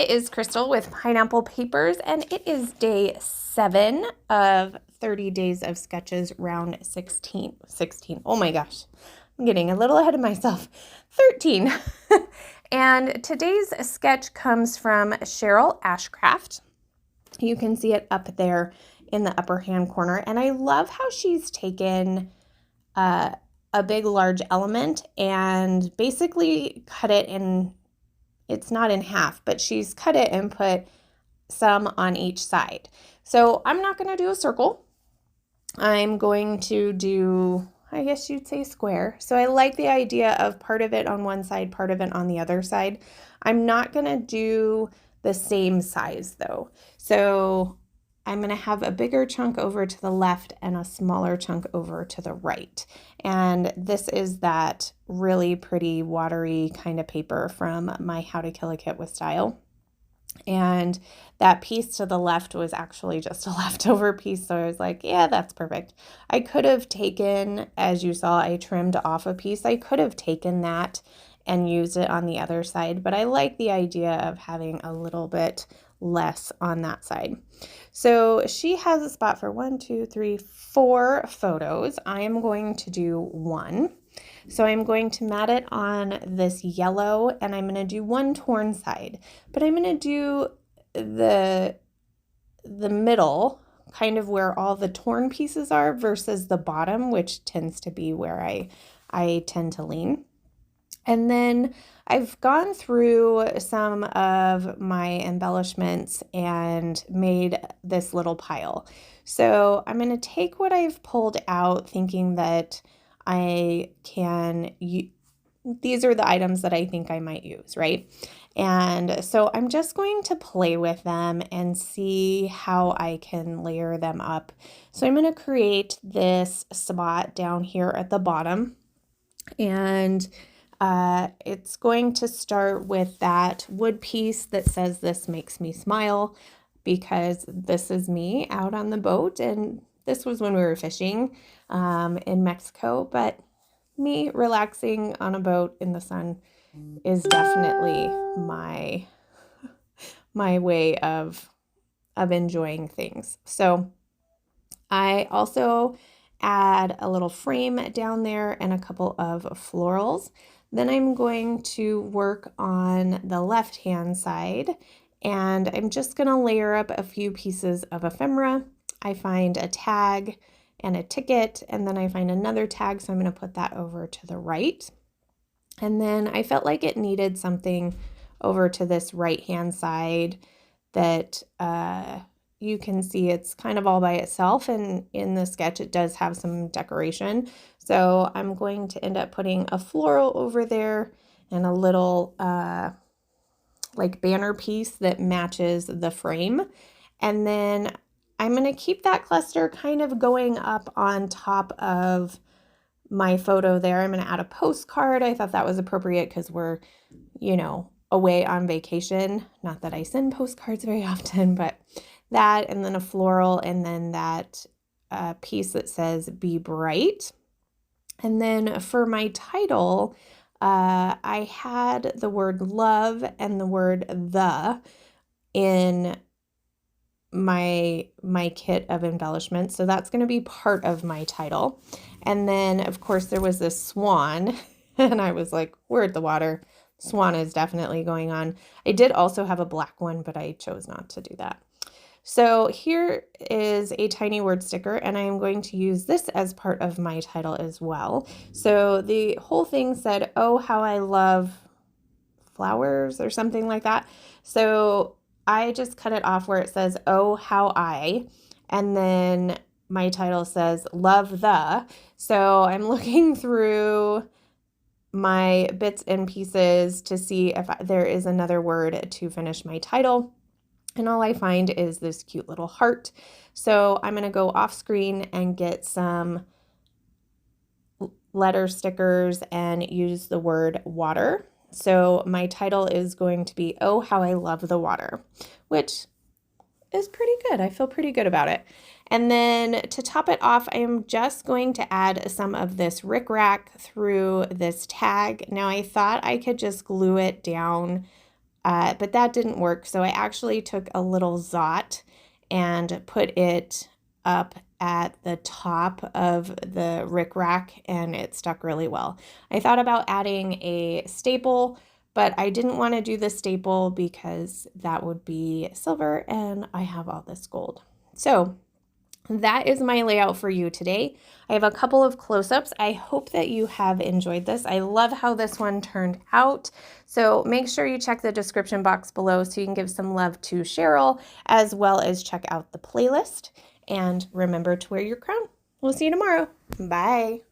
It is Crystal with Pineapple Papers, and it is day 7 of 30 Days of Sketches, round 16. 16. Oh my gosh, I'm getting a little ahead of myself. 13. And today's sketch comes from Cheryl Ashcraft. You can see it up there in the upper hand corner, and I love how she's taken a big, large element and basically cut it in. It's not in half, but she's cut it and put some on each side. So I'm not going to do a circle. I'm going to do, I guess you'd say, square. So I like the idea of part of it on one side, part of it on the other side. I'm not going to do the same size though. So I'm going to have a bigger chunk over to the left and a smaller chunk over to the right. And this is that really pretty watery kind of paper from my How to Kill a Kit with Style. And that piece to the left was actually just a leftover piece. So I was like, yeah, that's perfect. I could have taken, as you saw, I trimmed off a piece. I could have taken that and used it on the other side, but I like the idea of having a little bit less on that side. So she has a spot for 1, 2, 3, 4 photos. I am going to do one. So I'm going to mat it on this yellow, and I'm going to do one torn side, but I'm going to do the middle, kind of where all the torn pieces are, versus the bottom, which tends to be where I tend to lean. And then I've gone through some of my embellishments and made this little pile. So I'm going to take what I've pulled out, thinking that I can, these are the items that I think I might use, right? And so I'm just going to play with them and see how I can layer them up. So I'm going to create this spot down here at the bottom, and it's going to start with that wood piece that says "This makes me smile," because this is me out on the boat, and this was when we were fishing in Mexico, but me relaxing on a boat in the sun is definitely my way of enjoying things. So I also add a little frame down there and a couple of florals. Then I'm going to work on the left hand side, and I'm just going to layer up a few pieces of ephemera. I find a tag and a ticket, and then I find another tag, so I'm going to put that over to the right. And then I felt like it needed something over to this right hand side that you can see it's kind of all by itself, and in the sketch it does have some decoration. So I'm going to end up putting a floral over there and a little like banner piece that matches the frame. And then I'm going to keep that cluster kind of going up on top of my photo there. I'm going to add a postcard. I thought that was appropriate because we're, away on vacation. Not that I send postcards very often, but that, and then a floral, and then that piece that says "Be Bright." And then for my title, I had the word love and the word the in my kit of embellishments. So that's going to be part of my title. And then, of course, there was this swan, and I was like, we're at the water. Swan is definitely going on. I did also have a black one, but I chose not to do that. So here is a tiny word sticker, and I am going to use this as part of my title as well. So the whole thing said, "Oh, how I love flowers," or something like that. So I just cut it off where it says, "Oh, how I," and then my title says "Love the." So I'm looking through my bits and pieces to see if there is another word to finish my title. And all I find is this cute little heart. So I'm going to go off screen and get some letter stickers and use the word water. So my title is going to be "Oh, How I Love the Water," which is pretty good. I feel pretty good about it. And then to top it off, I am just going to add some of this rickrack through this tag. Now I thought I could just glue it down but that didn't work. So I actually took a little Zot and put it up at the top of the rickrack, and it stuck really well. I thought about adding a staple, but I didn't want to do the staple because that would be silver and I have all this gold. So that is my layout for you today. I have a couple of close-ups. I hope that you have enjoyed this. I love how this one turned out. So make sure you check the description box below so you can give some love to Cheryl, as well as check out the playlist. And remember to wear your crown. We'll see you tomorrow. Bye.